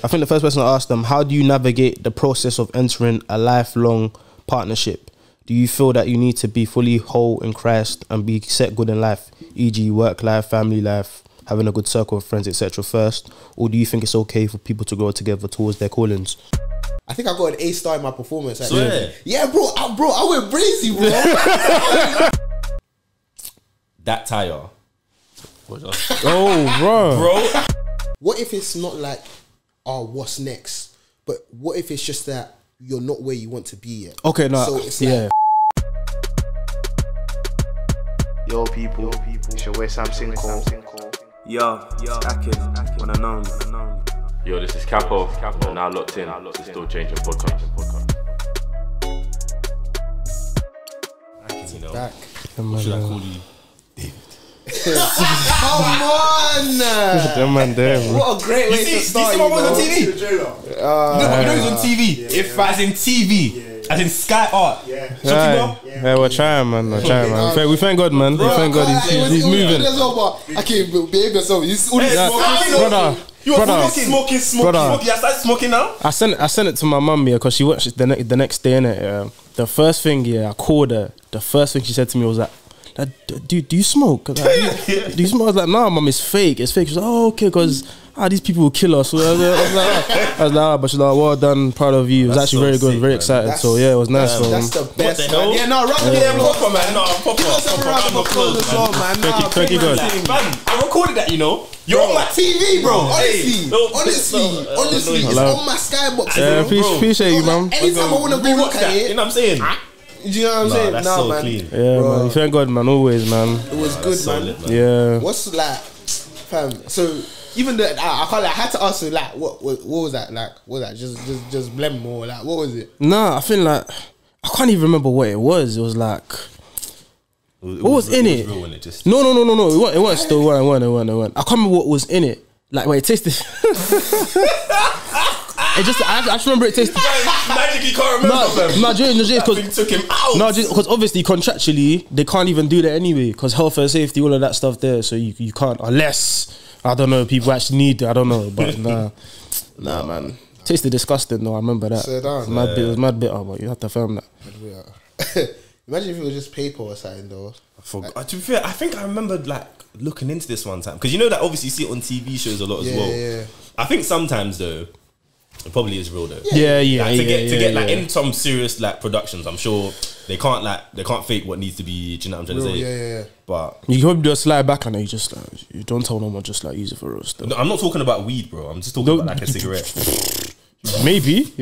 I think the first person I asked them, how do you navigate the process of entering a lifelong partnership? Do you feel that you need to be fully whole in Christ and be set good in life, e.g. work life, family life, having a good circle of friends, etc. first? Or do you think it's okay for people to grow together towards their callings? I think I got an A star in my performance. Yeah, bro, I went crazy, bro. That tire. Oh, bro. What if it's not like, oh, what's next? But what if it's just that you're not where you want to be yet? Okay, no. So it's like, Yo people, it's your way Samson call. Yo, Akin, on a known. Yo, this is Capo. You're now locked in to Still Changing Podcast. You know, back. what should I call you? Come on! That man there, bro. What a great way to start. You see my boys on TV? You know he's on TV. If as in TV, as in SkyArts. Yeah, we're trying, man. We thank God, man. We thank God. He's moving. I can't behave yourself. Brother, smoking. I started smoking now. I sent it to my mum, yeah, because she watched it the next day, innit? Yeah. The first thing, yeah, I called her. The first thing she said to me was like, do you smoke? Like, do you smoke? I was like, nah, mum, it's fake. It's fake. She was like, oh, okay, because these people will kill us. So I was like, but she's like, well done, proud of you. It was actually very good, very excited. So yeah, it was nice. That's the best. Yeah, no, proper, man. No, proper. Thank you, God. I recorded that, you know. You're on my TV, bro. Honestly, it's on my Skybox. Yeah, appreciate you, man. Anytime I want to go look at it, you know what I'm saying? Do you know what I'm saying? That's nah, so man. clean. Yeah, Bro. man. Thank God, man. Always, man. It was good, man. Yeah. What's like, fam? So even the I can't. I had to ask her like, what was that? Like, what was that? Just blem or like, what was it? Nah, I feel like I can't even remember what it was. It was like, what was in it? No. It wasn't still. It wasn't. I can't remember what was in it. Like, wait, it tasted. It just, I just remember it tasted. Magically can't remember. No, because took him out. No, because obviously contractually they can't even do that anyway. Because health and safety, all of that stuff there, so you can't unless I don't know people actually need it. I don't know, but nah, man. Tasted disgusting though. I remember that. It was mad bitter, but you have to film that. Imagine if it was just paper or something though. To be fair, I think I remembered like looking into this one time because you know that obviously you see it on TV shows a lot as well. Yeah. I think sometimes though. It probably is real though. Yeah. Like, to get like in some serious like productions, I'm sure they can't fake what needs to be. Do you know what I'm trying to say? Yeah. But you can do a slide back on it. You just you don't tell no one. Just like use it for real stuff. No, I'm not talking about weed, bro. I'm just talking about like a cigarette. Maybe.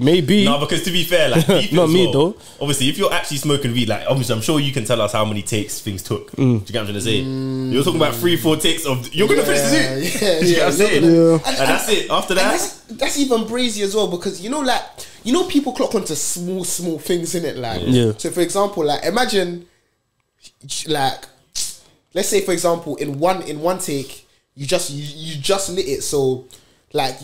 No, because to be fair, like not me though. Obviously, if you're actually smoking weed, like obviously, I'm sure you can tell us how many takes things took. Do you get what I'm trying to say? You're talking about 3-4 takes of. You're gonna finish the zoo. Yeah. Do you get what I'm saying? And that's it. After that, that's even brazy as well because you know, people clock onto small things in it. Like, so for example, like imagine, like, let's say for example, in one take, you just lit it. So, like.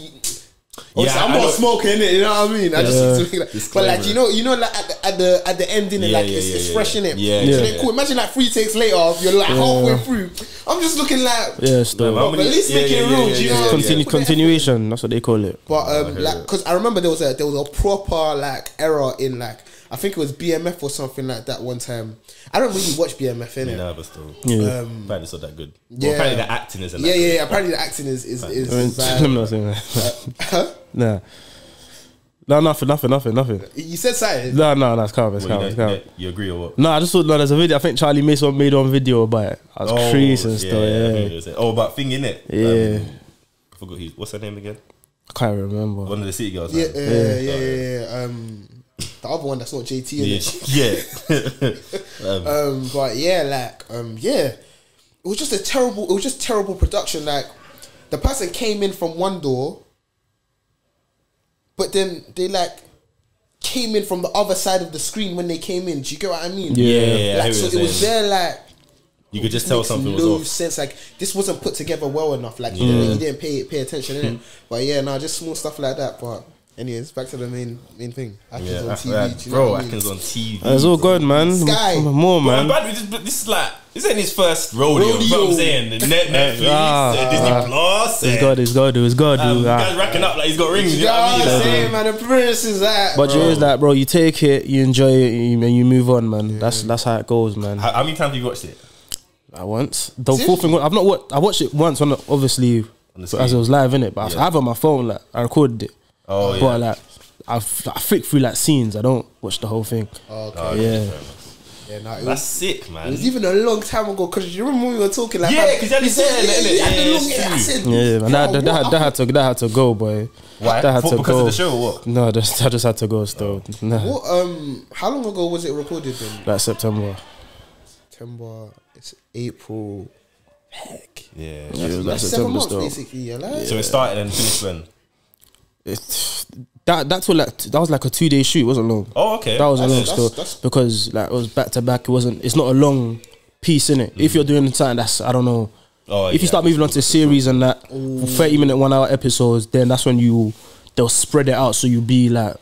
I'm not smoking it, you know what I mean? I just but like you know, like at the end in it, like it's fresh in it. So cool. Imagine like 3 takes later, you're like halfway through. I'm just looking like still. But at least make it real. You know, continuation. That's what they call it. But like, because I remember there was a proper like error in like I think it was BMF or something like that one time. I don't really watch BMF innit? No, but still, apparently it's not that good. Yeah, well, apparently the acting isn't. Yeah. Apparently the acting is I'm not saying that. Nah. No, nothing. You said something. No, that's calm. You agree or what? No, I just thought there's a video. I think Charlie Mason made one video about it. I was crazy and stuff. Yeah. About thing in it. Yeah. I forgot what's her name again? I can't remember. One of the city girls. Yeah. The other one that's not JT. But it was just terrible production. Like the person came in from one door, but then they like came in from the other side of the screen when they came in. Do you get what I mean? Yeah. Like, so it was there like you could just tell something was off. Sense like this wasn't put together well enough. Like you didn't pay attention in it. But just small stuff like that. But Anyways, back to the main thing. Akin's Yeah, on that's TV. right. do you know Bro, what I mean? Akin's on TV. It's all good, man. Sky. More, man. But this is like, this ain't his first rodeo. You know what I'm saying? Netflix, Disney Plus. It's got to. Guys racking up like he's got rings. You know what I mean? Same, man. The prince is that. But it's like, bro, you take it, you enjoy it, and you move on, man. That's how it goes, man. How many times have you watched it? Once. The full thing, I've not watched. I watched it once on obviously as it was live in it, but I have it on my phone. Like I recorded it. Oh yeah. But like I flick through like scenes. I don't watch the whole thing. Okay. Yeah. That's sick, man. It was even a long time ago because you remember when we were talking like because you had to say Yeah, man. That had to go, boy. Why? That had to because go. of the show or what? No, I just had to go still. Nah. What? How long ago was it recorded then? Like September. It's April. Heck. Yeah. That's 7 months basically. Yeah, like. So it started and finished when? That was like a 2-day shoot. It wasn't long. Oh, okay. That was a long still because like it was back to back. It's not a long piece in it. If you're doing something that's I don't know. If you start moving on to series and that 30-minute 1-hour episodes, then that's when they'll spread it out so you'll be like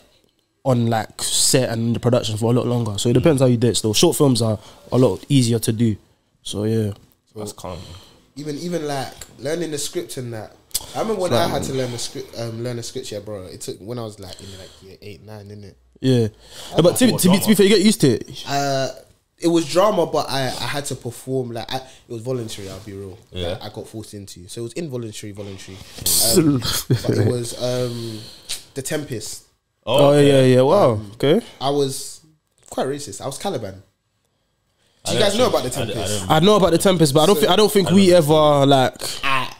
on like set and the production for a lot longer. So it depends how you do it. Still, short films are a lot easier to do. So yeah, that's calm. Even like learning the script and that. I remember when I had to learn the script. Yeah, bro. It took when I was like in like year 8, 9, innit? Yeah, but to be fair, you get used to it. It was drama, but I had to perform like it was voluntary. I'll be real. Yeah, like, I got forced into, so it was involuntary, voluntary. But it was The Tempest. Oh yeah. Wow. Okay. I was quite racist. I was Caliban. Do you guys know about The Tempest? I know about The Tempest, but I don't think we ever like.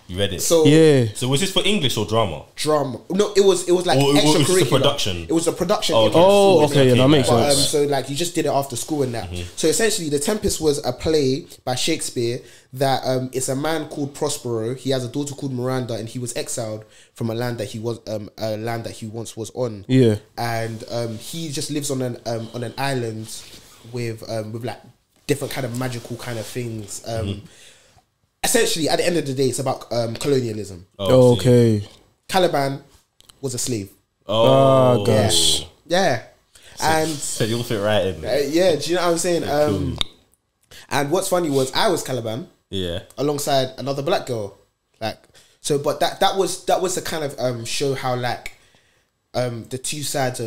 You read it? So yeah. So was this for English or drama? Drama. No, it was like extracurricular. It was a production. It was a production. Okay, yeah, that makes sense. So like you just did it after school and that. So essentially, The Tempest was a play by Shakespeare that it's a man called Prospero. He has a daughter called Miranda, and he was exiled from a land that he once was on. Yeah, and he just lives on an island with like different kind of magical kind of things. Essentially, at the end of the day, it's about colonialism. Okay. Caliban was a slave. Oh gosh. Yeah. And so you'll fit right in. Yeah, do you know what I'm saying? Cool. And what's funny was I was Caliban. Yeah. Alongside another black girl. Like so, but that was to kind of show how like the two sides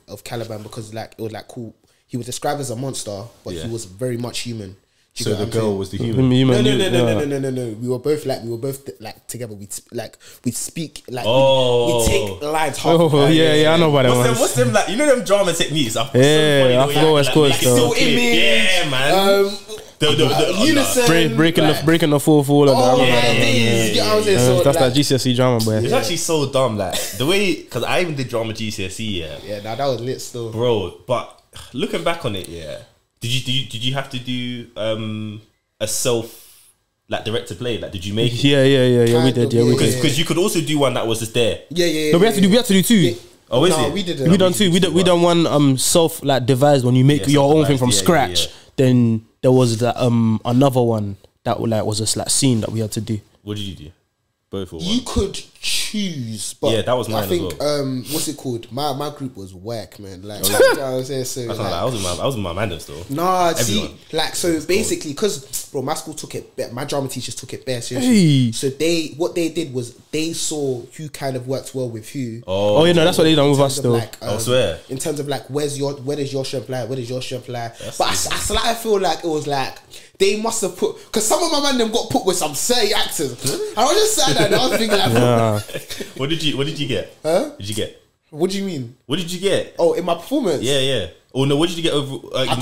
of Caliban, because like it was like cool. He was described as a monster, but he was very much human. So the girl was the human. No. We were both together. We'd speak like we take lines. I know about that. What's them like? You know them drama techniques? I forgot what's called. Still image. Yeah, man. The unison, breaking the fourth wall. That's that GCSE drama, boy. It's actually so dumb, like the way, because I even did drama GCSE. Yeah, that was lit still, bro. But looking back on it, did you have to do a self like directed play? Like, did you make it? Yeah, we did. Because you could also do one that was just there. Yeah. No, we had to do two. Yeah. Oh, is it? We did. We done two. We done one self like devised when you make your own thing from scratch. Then there was that another one that was just like scene that we had to do. What did you do? Both or one? You could choose, but that was mine. I think as well. What's it called? My group was whack, man. Like you know what I'm saying, so like, I was in my man still. Nah, see, like so basically, because bro, my school took it. My drama teachers took it bare seriously. So what they did was they saw who kind of worked well with who. Oh yeah, no, that's what they done with us still. Like, I swear. In terms of like, where does your strength lie? Where does your strength lie? But I feel like it was like they must have put, because some of my man them got put with some silly actors. I was just saying that and I was thinking like, What did you get? Huh? Did you get? What do you mean? What did you get? Oh, in my performance? Yeah. Oh no, what did you get over? I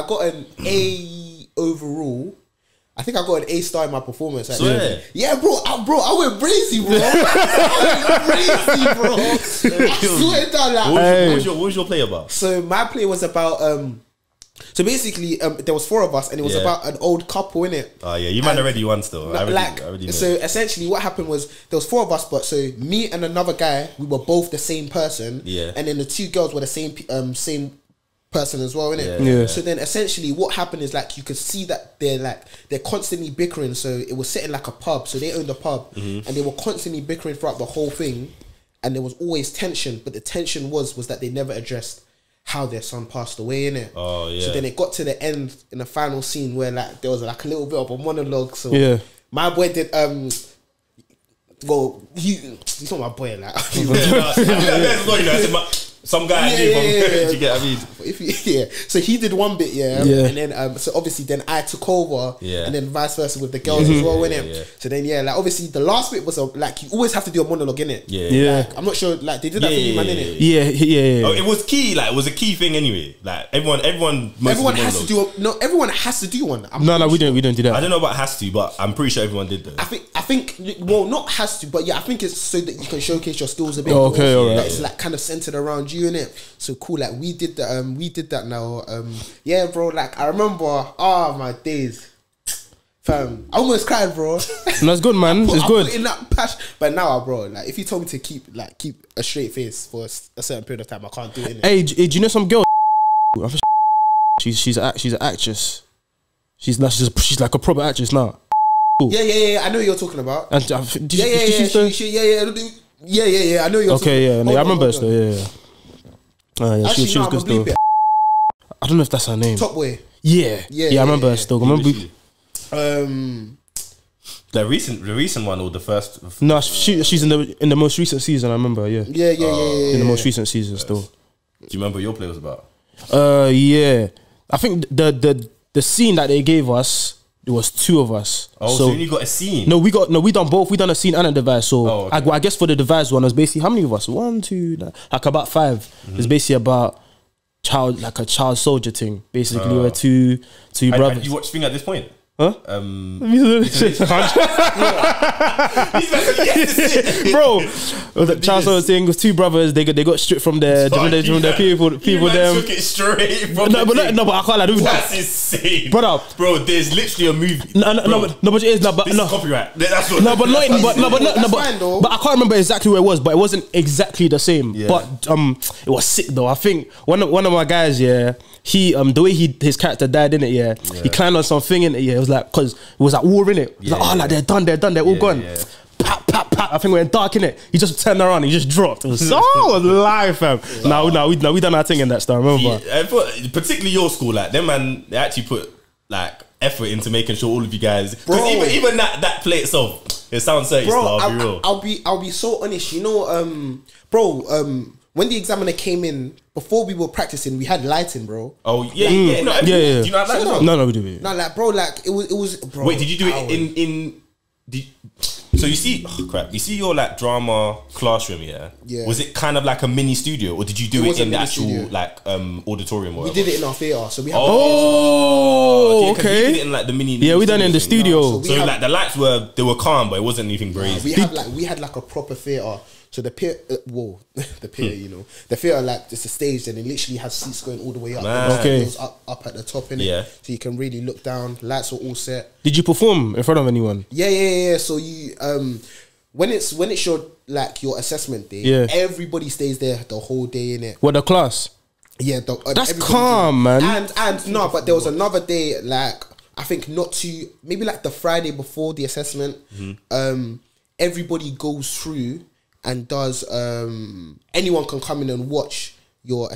got an A overall. I think I got an A star in my performance. Swear. Yeah, bro, I went crazy, bro. I swear down. Like, what was your play about? So my play was about so basically there was 4 of us and it was about an old couple, innit? Oh yeah, you man already won still. I already know. So essentially what happened was there was 4 of us, but so me and another guy, we were both the same person. Yeah. And then the 2 girls were the same person as well, innit? Yeah. So then essentially what happened is like you could see that they're constantly bickering. So it was set in like a pub, so they owned a pub and they were constantly bickering throughout the whole thing. and there was always tension, but the tension was that they never addressed how their son passed away, innit? Oh yeah. So then it got to the end in the final scene where like there was like a little bit of a monologue. So my boy did well, he's not my boy, like some guy I knew from you get what I mean? So he did one bit, and then so obviously then I took over, and then vice versa with the girls as well, innit? So then like obviously the last bit was like you always have to do a monologue, innit? Like, I'm not sure, like they did that for you, man, innit? Oh, it was key, like it was a key thing anyway. Like everyone has to do everyone has to do one. No, we don't do that. I don't know about has to, but I'm pretty sure everyone did that. I think well, not has to, but yeah, I think it's so that you can showcase your skills a bit. Okay, alright. Like, it's like kind of centered around you, innit? So cool, like we did that now. Yeah, bro, like I remember, my days, fam, I almost cried, bro. No, it's good, man. It's good. In that passion, but now, bro, like if you told me to keep a straight face for a certain period of time, I can't do it. Hey, do you know some girl? She's an actress. She's like a proper actress now. Yeah. I know what you're talking about. And yeah. I know you're. Okay, yeah. I remember her still. Yeah. Actually, she was good still. I don't know if that's her name. Top Boy. Yeah. I remember her still. Remember the recent one or the first? No, she's in the most recent season. I remember. Yeah. In the most recent season still. Do you remember what your play was about? Yeah. I think the scene that they gave us, there was 2 of us. Oh, so you got a scene? No, we done both. We done a scene and a device. So okay. I guess for the device one, it was basically how many of us? 1, 2, like about 5. It's basically about a child soldier thing. Basically, we're two brothers. Have you watched Thing at this point? Huh? Bro, the child soldier thing was 2 brothers. They got stripped from their people. Them took it straight from but I can't. That's insane, brother. Bro, there's literally a movie. But it is copyright. That's what. But I can't remember exactly where it was. But it wasn't exactly the same. Yeah. But it was sick though. I think one of my guys, he the way his character died in it, he climbed on something in it, it was like, because it was like war in it. It was like, they're done, they're all gone. Pap. I think we're dark in it. He just turned around, he just dropped. It was so live, fam. Now we done our thing in that stuff. Remember? Particularly your school, like them man, they actually put like effort into making sure all of you guys. Because even that play itself, it sounds so. Bro, I'll be so honest. You know, when the examiner came in, before we were practicing, we had lighting, bro. Oh yeah. Do you know how lighting? No, we do it. No, like bro, like it was. Bro, wait, did you do it in? So you see, you see your like drama classroom, yeah? Was it kind of like a mini studio, or did you do it in the actual studio, like auditorium? Or we did it in our theatre, so we had. Okay. We did it in like the mini. Yeah, we done it in the studio. So like the lights were calm, but it wasn't anything crazy. We had like a proper theatre. So the pier, the theatre, like it's a stage, and it literally has seats going all the way up. Okay. It goes up at the top, innit? So you can really look down. Lights are all set. Did you perform in front of anyone? Yeah. So you, when it's your your assessment day, everybody stays there the whole day, innit? What, the class? Yeah, that's calm, man. And no, but there was another day, like I think maybe like the Friday before the assessment. Everybody goes through and does anyone can come in and watch your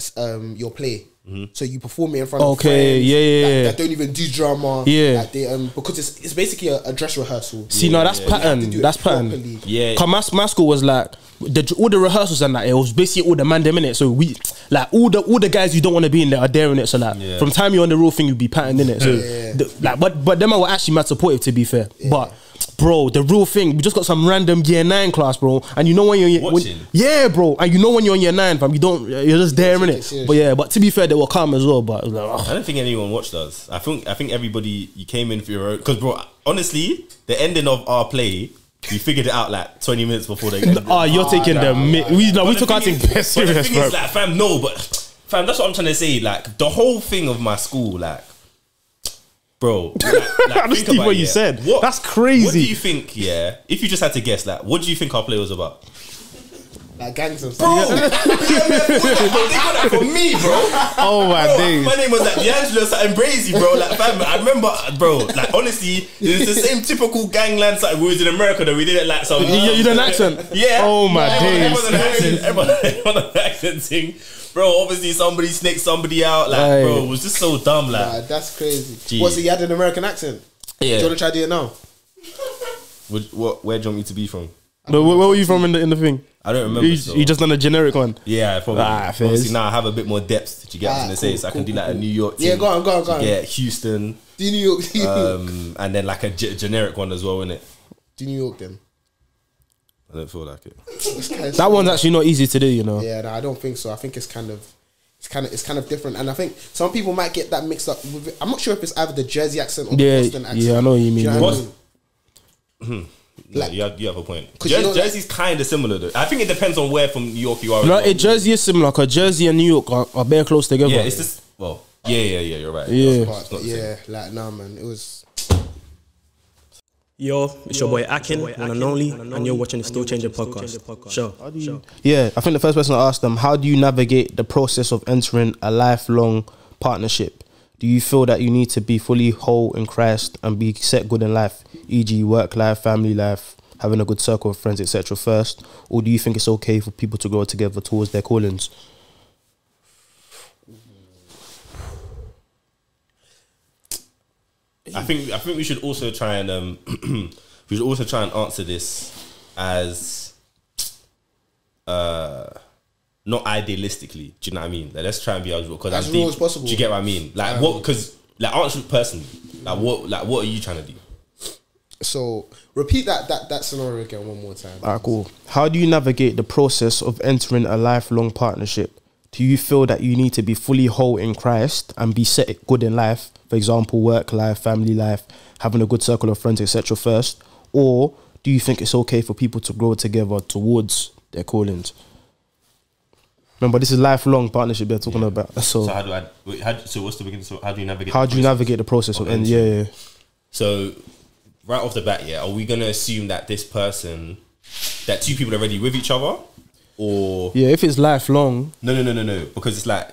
play. So you perform it in front of friends that don't even do drama. Like they, because it's basically a dress rehearsal. See, no, that's pattern. That's pattern. Yeah. Cause my school was like all the rehearsals and that, it was basically all the man them in it. So we like all the guys you don't want to be in there are there in it. So like from time you're on the real thing, you be patterned in it. So but them were actually mad supportive, to be fair. But bro, the real thing, we just got some random year 9 class, bro, and you know when you're bro, and you know when you're in year 9, fam, you're just there in it. But to be fair, they were calm as well. But I don't think anyone watched us. I think everybody, you came in for your own, because bro, honestly, the ending of our play, we figured it out like 20 minutes before they. You're taking we took our thing best serious, the thing is, like, fam, that's what I'm trying to say. Like the whole thing of my school, like. Bro, think about what you said. That's crazy. What do you think? Yeah, if you just had to guess, like, what do you think our play was about? Like gangs and Bro, stuff. they got that for me, bro. Oh my days. My name was like D'Angelo something crazy, bro. Like, fam, I remember, bro. Like, honestly, it's the same typical gangland. Like, we was in America, though. We did it like some. You did an accent. Yeah. Oh my days. Everyone on an accent thing, bro. Obviously, somebody snaked somebody out. Like, bro, it was just so dumb. Like, Nah, that's crazy. Gee. What? So you had an American accent? yeah. Do you want to try to do it now? Where do you want me to be from? But where were you from in the thing? I don't remember. You just done a generic one. Yeah, probably. Fairs. Obviously, now I have a bit more depth. Did you get what I'm gonna say? So I can do like a New York team. Yeah, go on. Yeah, Houston. Do New York. And then like a generic one as well, innit? Do New York then. I don't feel like it. That one's actually not easy to do, you know. Yeah, no, I don't think so. I think it's kind of different, and I think some people might get that mixed up with it. I'm not sure if it's either the Jersey accent or the Boston accent. Yeah, I know what you mean. Do you know what I mean? Like, you have a point. You know, Jersey's kind of similar though. I think it depends on where from New York you are. No, Jersey is similar because Jersey and New York are very close together. Yeah, it's just yeah. You're right. Yeah. But yeah, like nah, man, it was. Yo, it's your boy Akin, one and only, and you're watching the Still Changing podcast. Sure. Yeah, I think the first person I asked them, how do you navigate the process of entering a lifelong partnership? Do you feel that you need to be fully whole in Christ and be set good in life, e.g. work life, family life, having a good circle of friends, etc. first? Or do you think it's okay for people to grow together towards their callings? I think we should also try and answer this as not idealistically. Do you know what I mean? Like, let's try and be as real as possible. Do you get what I mean? Like what? Because like answer it personally. Like what are you trying to do? So repeat that scenario again one more time. Alright, cool. How do you navigate the process of entering a lifelong partnership? Do you feel that you need to be fully whole in Christ and be set good in life? For example, work life, family life, having a good circle of friends, etc. first? Or do you think it's okay for people to grow together towards their callings? Remember, this is lifelong partnership they're talking about. So how do so what's the beginning? So how do you navigate? How do you navigate the process of yeah. So right off the bat, are we gonna assume that this person, that two people are already with each other, or if it's lifelong? No, because it's like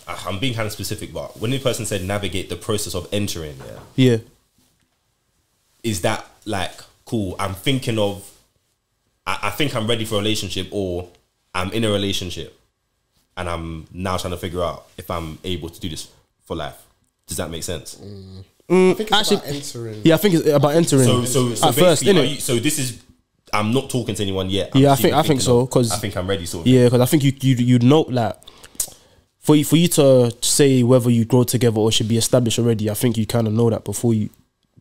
I'm being kind of specific, but when the person said navigate the process of entering, is that like cool? I'm thinking of, I think I'm ready for a relationship, or I'm in a relationship and I'm now trying to figure out if I'm able to do this for life. Does that make sense? I think it's about entering. Yeah, I think it's about entering. So at first, innit? So this is, I'm not talking to anyone yet. I think so, because I think I'm ready. Sort of. Yeah, because I think you know, like for you to say whether you grow together or should be established already. I think you kind of know that before you.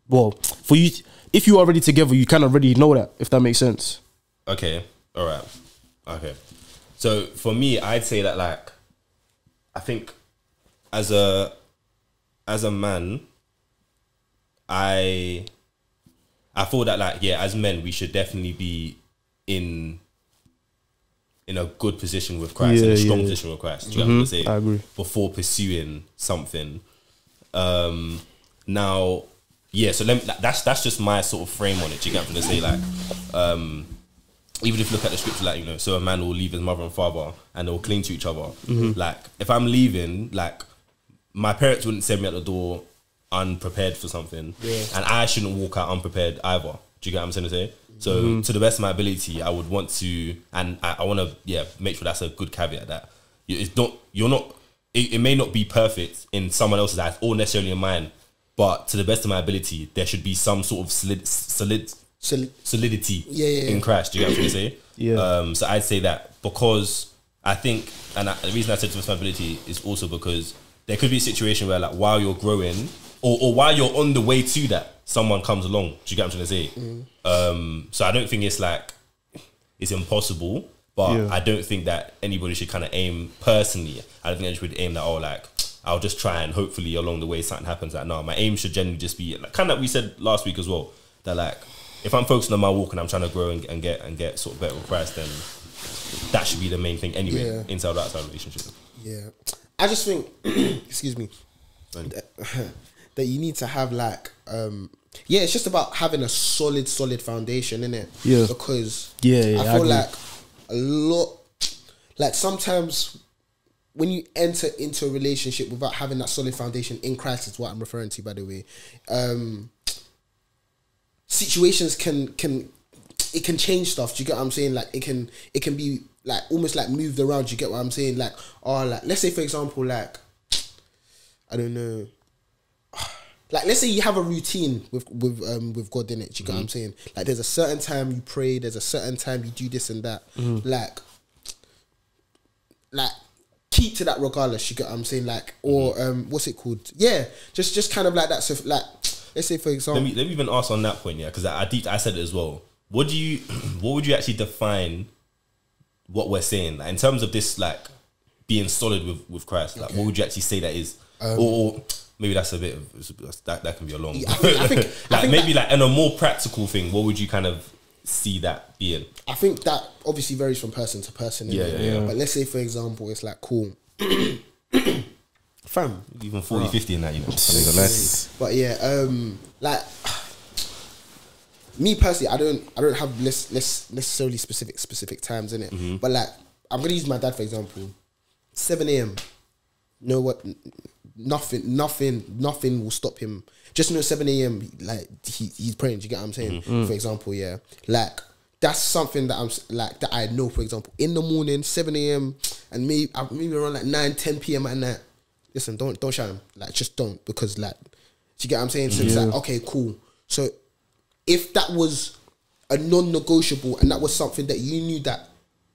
Well, for you, if you are already together, you kind of already know that. If that makes sense. Okay. All right. Okay. So for me, I'd say that like, I think as a man, I feel that like, as men, we should definitely be in a good position with Christ, in a strong position with Christ. Do you know what I'm saying? I agree. Before pursuing something. Now, so that's just my sort of frame on it. Do you get what I'm saying? Like, even if you look at the scripture, like, you know, so a man will leave his mother and father and they'll cling to each other. Like, if I'm leaving, like, my parents wouldn't send me out the door unprepared for something, and I shouldn't walk out unprepared either. Do you get what I'm saying to say? So to the best of my ability, I would want to, and I want to, make sure that's a good caveat, that it may not be perfect in someone else's eyes or necessarily in mine, but to the best of my ability, there should be some sort of solidity in Christ. Do you get what I'm saying? Yeah. So I'd say that, because I think, and the reason I said to the best of my ability is also because there could be a situation where, like, while you're growing, or while you're on the way to that, someone comes along. Do you get what I'm trying to say? So I don't think it's like it's impossible, but I don't think that anybody should kind of aim personally. I don't think anybody should aim that, oh, like, I'll just try and hopefully along the way something happens. Like, no, my aim should generally just be like, kind of like we said last week as well, that like, if I'm focusing on my walk and I'm trying to grow and get sort of better with Christ, then that should be the main thing anyway, inside or outside relationship. Yeah. I just think, excuse me, that you need to have like, it's just about having a solid foundation, innit? Yeah. Because I feel agree. like a lot like sometimes when you enter into a relationship without having that solid foundation in Christ, is what I'm referring to, by the way. Situations can change stuff. Do you get what I'm saying? Like it can be like almost like moved around. Do you get what I'm saying? Like, like let's say for example, like I don't know, like let's say you have a routine with God in it. Do you get what I'm saying? Like there's a certain time you pray. There's a certain time you do this and that. Like keep to that regardless. You get what I'm saying? Like or what's it called? Yeah, just kind of like that. So like let's say for example, let me even ask on that point, yeah, because I said it as well. What would you actually define what we're saying, like, in terms of this, like being solid with Christ? Like, what would you actually say that is? Or maybe that's a bit of that can be a long. I think like maybe like in a more practical thing, what would you kind of see that being? I think that obviously varies from person to person. Yeah. But let's say for example, it's like cool. Fam, even 40, 50 in that, you know. But yeah, like me personally, I don't have less necessarily specific times in it. But like I'm gonna use my dad for example. 7 a.m. Know what? Nothing will stop him. Just know 7 a.m. like he's praying. Do you get what I'm saying? For example, yeah, like that's something that I'm like that I know. For example, in the morning, 7 a.m. and maybe around like 9, 10 p.m. at night. Listen, don't shout him. Like just don't, because like, do you get what I'm saying? So it's like, okay, cool. So if that was a non-negotiable and that was something that you knew that,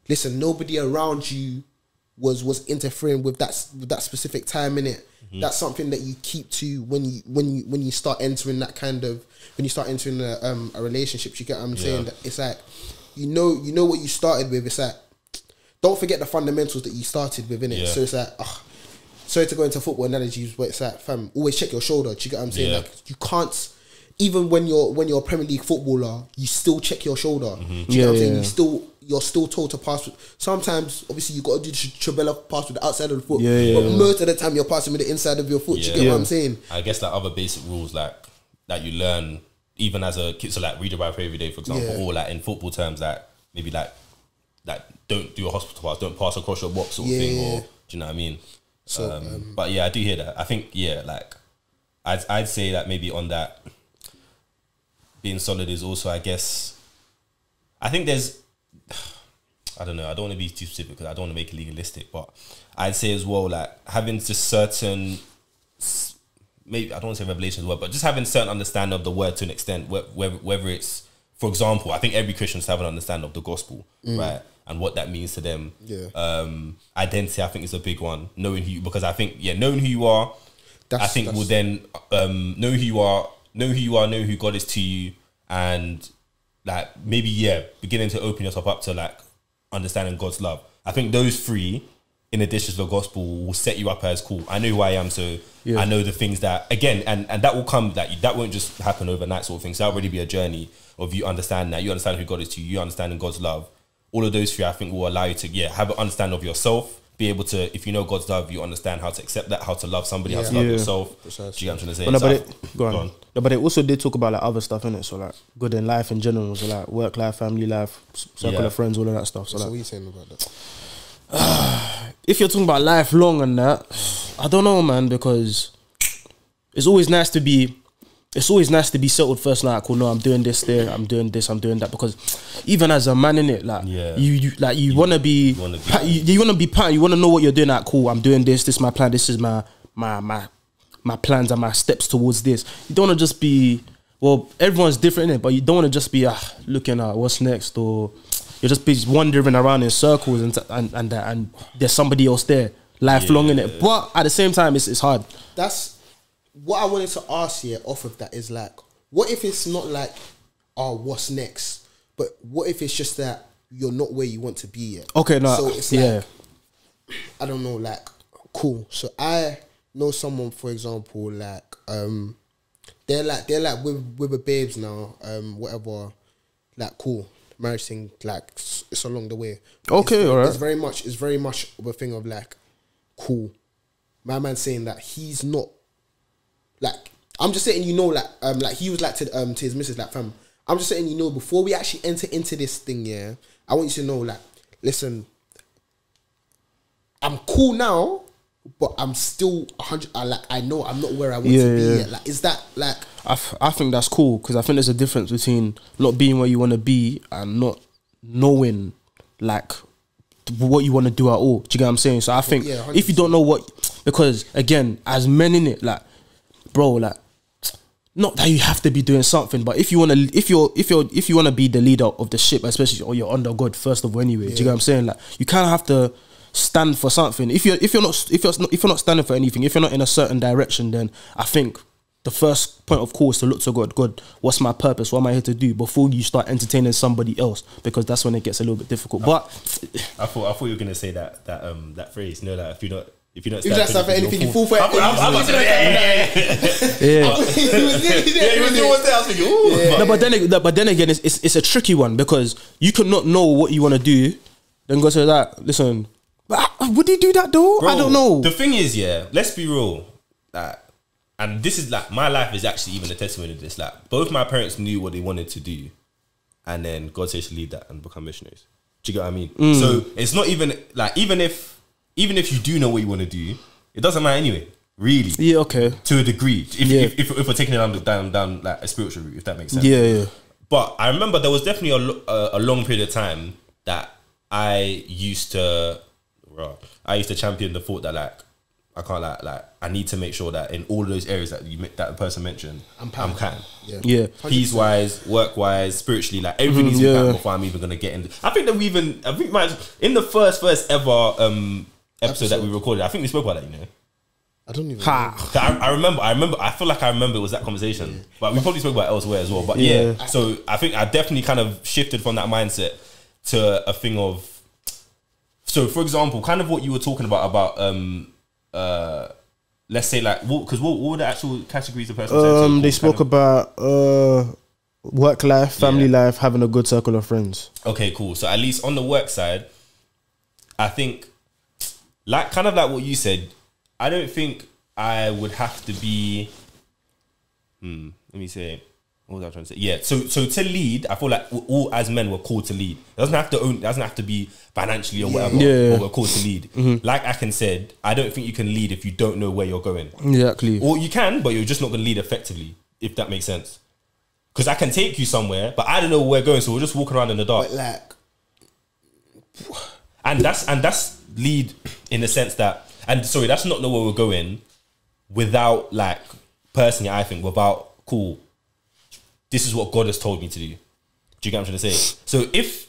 listen, nobody around you was interfering with that specific time in it. That's something that you keep to when you start entering that kind of, when you start entering a relationship. You get what I'm saying? That it's like you know what you started with. It's like, don't forget the fundamentals that you started with in it. So it's like, sorry to go into football analogies, but it's like, fam, always check your shoulder. Do you get what I'm saying? Like you can't, even when you're a Premier League footballer, you still check your shoulder. Do you know what I'm saying? You're still told to pass. Sometimes, obviously, you got to do the Trabella pass with the outside of the foot. But most of the time, you're passing with the inside of your foot. Do you get what I'm saying? I guess like other basic rules like that you learn even as a kid. So like read your Bible every day, for example, or like in football terms, like maybe like don't do a hospital pass, don't pass across your box sort of thing, or do you know what I mean? So, but yeah, I do hear that. I think like I'd say that maybe on that being solid is also, I guess, I think there's, I don't know, I don't want to be too specific because I don't want to make it legalistic, but I'd say as well, like having just certain, maybe I don't want to say revelation as well, but just having certain understanding of the word to an extent, whether it's, for example, I think every Christian should have an understanding of the gospel, right? And what that means to them. Identity, I think, is a big one. Knowing who, because I think, knowing who you are, I think will then know who you are, know who God is to you, and like maybe beginning to open yourself up to like understanding God's love. I think those three, in addition to the gospel, will set you up as cool. I know who I am, so I know the things that, again, and that will come, that won't just happen overnight sort of thing. So that'll really be a journey of you understanding that, you understand who God is to you, you understanding God's love. All of those three, I think, will allow you to have an understanding of yourself, be able to, if you know God's love, you understand how to accept that, how to love somebody, how to love yourself. Precisely. Do you get what I'm trying to say? Go on. No, but it also did talk about like other stuff in it, so like good in life in general, so like work life, family life, circle of friends, all of that stuff. So what are you saying about that? If you're talking about lifelong and that, I don't know, man, because it's always nice to be settled first. Like, oh no, I'm doing this there, I'm doing this, I'm doing that. Because even as a man in it, like you want to be pat, you want to know what you're doing. Like, cool, I'm doing this. This is my plan. This is my plans and my steps towards this. You don't want to just be, well, everyone's different in it, but you don't want to just be looking at what's next, or you're just be wandering around in circles and there's somebody else there lifelong in it. But at the same time, it's hard. That's what I wanted to ask you off of that, is like, what if it's not like, what's next? But what if it's just that you're not where you want to be yet? Okay, no. So it's like, I don't know, like, cool. So I know someone, for example, like, they're like with a babes now, whatever, like, cool. Marriage thing, like, it's along the way. Okay, alright. It's very much of a thing of like, cool. My man's saying that he's not, like, I'm just saying, like he was like to his missus, like, fam, I'm just saying, before we actually enter into this thing, I want you to know, like, listen, I'm cool now, but I'm still 100. I know I'm not where I want to be yet. Like, is that like? I think that's cool because I think there's a difference between not being where you want to be and not knowing like what you want to do at all. Do you get what I'm saying? So I think if you don't know what, because again, as men in it, like, bro, like, not that you have to be doing something, but if you want to, if you want to be the leader of the ship, especially, or you're under God first of all, anyway. Do you get what I'm saying? Like, you kind of have to stand for something. If you're not standing for anything, if you're not in a certain direction, then I think the first point of call is to look to God. God, what's my purpose? What am I here to do? Before you start entertaining somebody else, because that's when it gets a little bit difficult. But I thought you were gonna say that phrase. You know, that if you're not stand for anything, you fall for it. But then again, it's a tricky one because you could not know what you want to do, then go to that. Listen, but would he do that though? Bro, I don't know. The thing is, let's be real. And this is like, my life is actually even a testimony to this. Like, both my parents knew what they wanted to do, and then God said to leave that and become missionaries. Do you get what I mean? So it's not even like, even if you do know what you want to do, it doesn't matter anyway. Really? Yeah. Okay. To a degree, if we're taking it down like a spiritual route, if that makes sense. Yeah. But I remember there was definitely a long period of time that I used to champion the thought that like, I can't like I need to make sure that in all of those areas that the person mentioned, I'm can. Yeah. Peace wise, work wise, spiritually, like everything needs to be planned before I'm even gonna get in. I think in the first ever episode that we recorded, I think we spoke about that. You know, I don't even know. I remember. I feel like I remember it was that conversation, but we probably spoke about it elsewhere as well. But so I think I definitely kind of shifted from that mindset to a thing of. So, for example, kind of what you were talking about let's say like, because what were the actual categories of person? They spoke about work life, family life, having a good circle of friends. Okay, cool. So at least on the work side, I think, like kind of like what you said, I don't think I would have to be. Let me say. What was I trying to say? Yeah. So to lead, I feel like all as men we're called to lead. It doesn't have to be financially or whatever. Yeah. Or we're called to lead. Like Akin said, I don't think you can lead if you don't know where you're going. Exactly. Or you can, but you're just not going to lead effectively, if that makes sense. Because I can take you somewhere, but I don't know where we're going, so we're just walking around in the dark. But like, and that's lead in the sense that, and sorry, that's not know where we're going without, like, personally, I think, without, cool, this is what God has told me to do. Do you get what I'm trying to say? So if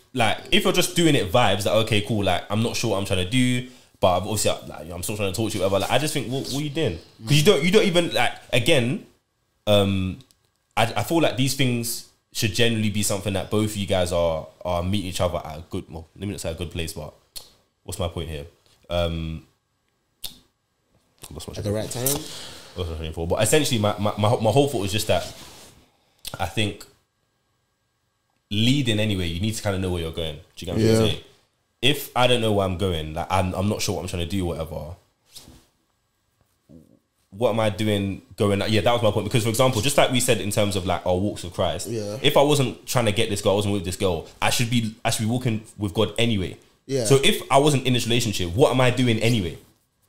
you're just doing it vibes, like, okay, cool, like, I'm not sure what I'm trying to do, but obviously, like, I'm still trying to talk to you, whatever. Like, I just think, what are you doing? Because you don't even, like, again, I feel like these things should generally be something that both of you guys are meeting each other at a good, well, let me not say a good place, but what's my point here? At the right time. But essentially, my whole thought was just that I think leading anyway, you need to kind of know where you're going. Do you get what I'm trying to say? If I don't know where I'm going, like I'm not sure what I'm trying to do, whatever. What am I doing going? Yeah, that was my point. Because, for example, just like we said in terms of like our walks with Christ, if I wasn't trying to get this girl, I wasn't with this girl, I should be walking with God anyway. Yeah. So if I wasn't in this relationship, what am I doing anyway?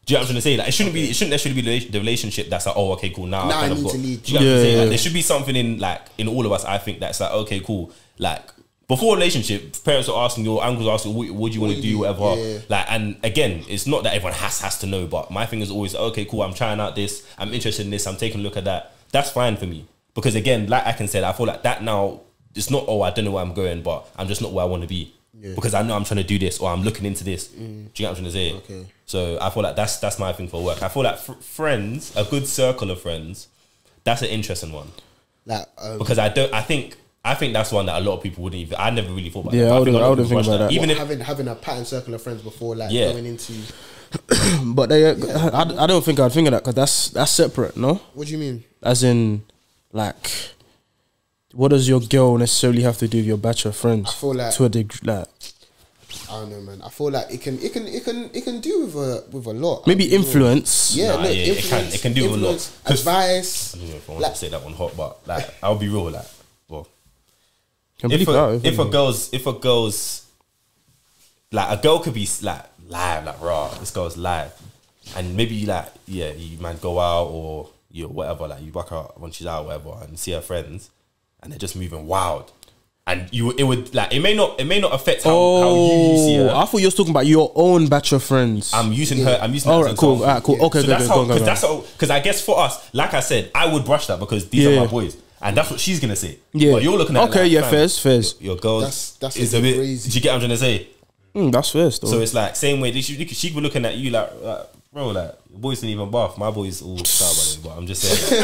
Do you know what I'm trying to say? Like, it shouldn't necessarily be the relationship that's like, oh, okay, cool. Now I kind of got. Do you know what I'm saying? Like, there should be something in all of us. I think that's like, okay, cool. Like, before a relationship, parents are asking, your uncles are asking, what do you want to do, whatever. Yeah. Like, and again, it's not that everyone has to know, but my thing is always, okay, cool. I'm trying out this. I'm interested in this. I'm taking a look at that. That's fine for me, because again, like Akin said, I feel like that now. It's not, oh, I don't know where I'm going, but I'm just not where I want to be. Yeah. Because I know I'm trying to do this, or I'm looking into this. Do you get what I'm trying to say? Okay. So I feel like that's my thing for work. I feel like friends, a good circle of friends, that's an interesting one. Like, because I think that's one that a lot of people wouldn't even. I never really thought about. Yeah, I wouldn't think about that. Even having a pattern circle of friends before, like going into. But I don't think I'd think of that, because that's separate. No. What do you mean? As in, like, what does your girl necessarily have to do with your batch of friends? I feel like, to a degree, like, I don't know, man. I feel like it can do with a lot. Maybe influence. Influence, it can do with a lot. Advice. I don't know if I want to say that one hot, but like, I'll be real, like, well, if a girl's like, a girl could be like live, like raw. This girl's live, and maybe you like, you might go out or you whatever, like you walk out when she's out, or whatever, and see her friends, and they're just moving wild. And it would like it may not affect how you see her. I thought you were talking about your own batch of friends. I'm using her. I'm using. All right, cool. All right, cool. Okay, so good. Because I guess for us, like I said, I would brush that because these are my boys, and that's what she's gonna say. Yeah, but you're looking at fairs. Your girl. That's is a bit crazy. Do you get what I'm trying to say? That's fair. Though. So it's like same way. She could be looking at you like bro, like your boys didn't even bath. My boys all style by it, but I'm just saying.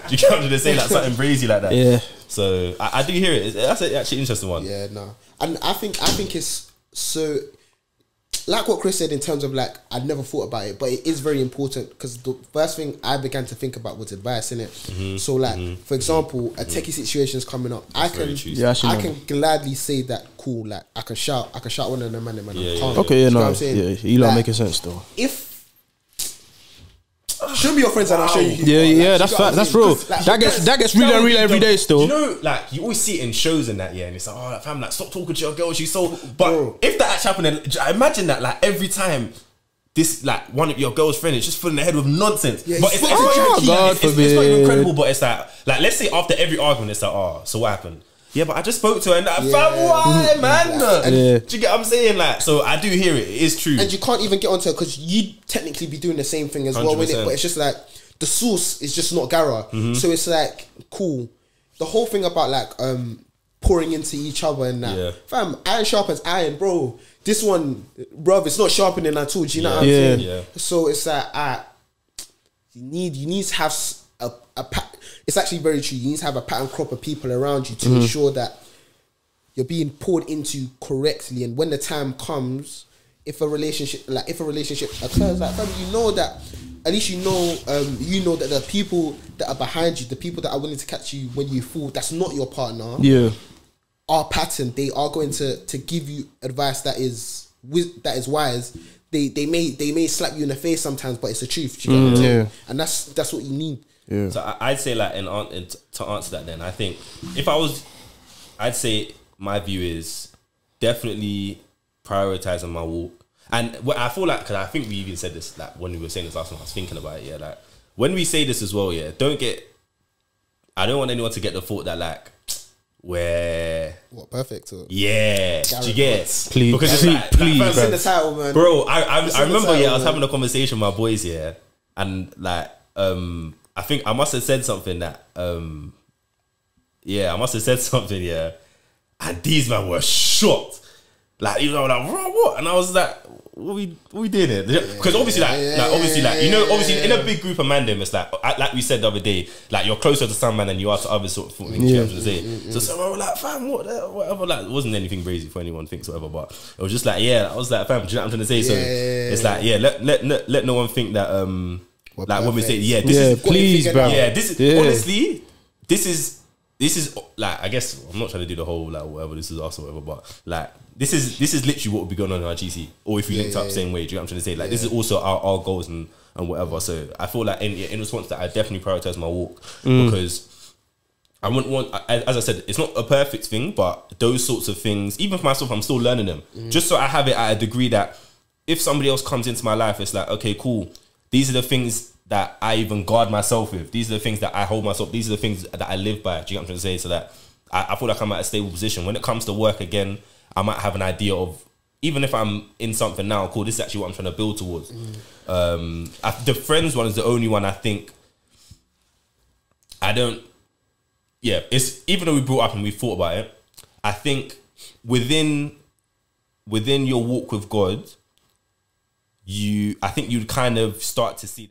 Do you get what I'm trying to say? Like something crazy like that. Yeah. So I do hear it. That's actually an interesting one. Yeah, no, and I think it's so like what Chris said in terms of like I'd never thought about it, but it is very important because the first thing I began to think about was advice, innit? So like for example, a techie situation's coming up. I can gladly say that cool. Like I can shout one of them man. Okay, yeah, no, what I'm saying? Yeah, you lot making sense though. If show me your friends and I'll show you. Yeah, that's fact. That's real. That gets real and real every day still. You know, like you always see it in shows and that, and it's like, oh, that fam, like stop talking to your girl. She's so. But if that actually happened, then imagine that, like every time. This like one of your girl's friends is just filling the head with nonsense. Yeah, but it's not even credible. But it's like let's say after every argument, it's like, oh, so what happened? Yeah, but I just spoke to her and that fam, why, man? Do you get what I'm saying? Like, so I do hear it. It is true. And you can't even get onto it because you technically be doing the same thing as 100%. Well with it. But it's just like the source is just not Gara. So it's like cool. The whole thing about like pouring into each other and that. Fam, iron sharpens iron, bro. This one, bruv, it's not sharpening at all. Do you know what I'm saying? Yeah. So it's like you need to have a it's actually very true. You need to have a pattern crop of people around you to ensure that you're being poured into correctly. And when the time comes, if a relationship occurs, like fam, you know that at least you know that the people that are behind you, the people that are willing to catch you when you fall, that's not your partner. Yeah. Are patterned. They are going to give you advice that is wise. They may slap you in the face sometimes, but it's the truth. Do you get what I'm saying? And that's what you need. Yeah. So I'd say like to answer that, then I think I'd say my view is definitely prioritizing my walk. And what I feel like, because I think we even said this like when we were saying this last time, I was thinking about it. Yeah, like when we say this as well. Yeah, I don't want anyone to get the thought that like. Where perfect or? Yeah, do you get please because please it's in the title, man. Bro, I remember I was having a conversation with my boys here, and like I think I must have said something that and these men were shocked, like you know, like what, and I was like, what we doing here? Because obviously, obviously in a big group of mandem, it's like we said the other day, like you're closer to some man than you are to other sort of things. You know what I'm saying? So some were like, fam, whatever. Like it wasn't anything crazy for anyone thinks whatever, but it was just like, I was like, fam, do you know what I'm trying to say? So it's like, let no one think that like when we say, this is please, bro. Yeah, this is honestly, this is like, I guess I'm not trying to do the whole like whatever this is us or whatever, but like this is literally what would be going on in our GC, or if we linked up same way. Do you know what I'm trying to say? Like this is also our goals and whatever. So I feel like in response to that, I definitely prioritize my walk because I wouldn't want, as I said, it's not a perfect thing, but those sorts of things, even for myself, I'm still learning them. Just so I have it at a degree that if somebody else comes into my life, it's like, okay, cool. These are the things that I even guard myself with. These are the things that I hold myself. These are the things that I live by. Do you know what I'm trying to say? So that I feel like I'm at a stable position. When it comes to work again, I might have an idea of, even if I'm in something now, cool, this is actually what I'm trying to build towards. The friends one is the only one I think it's, even though we brought up and we thought about it, I think within your walk with God, I think you'd kind of start to see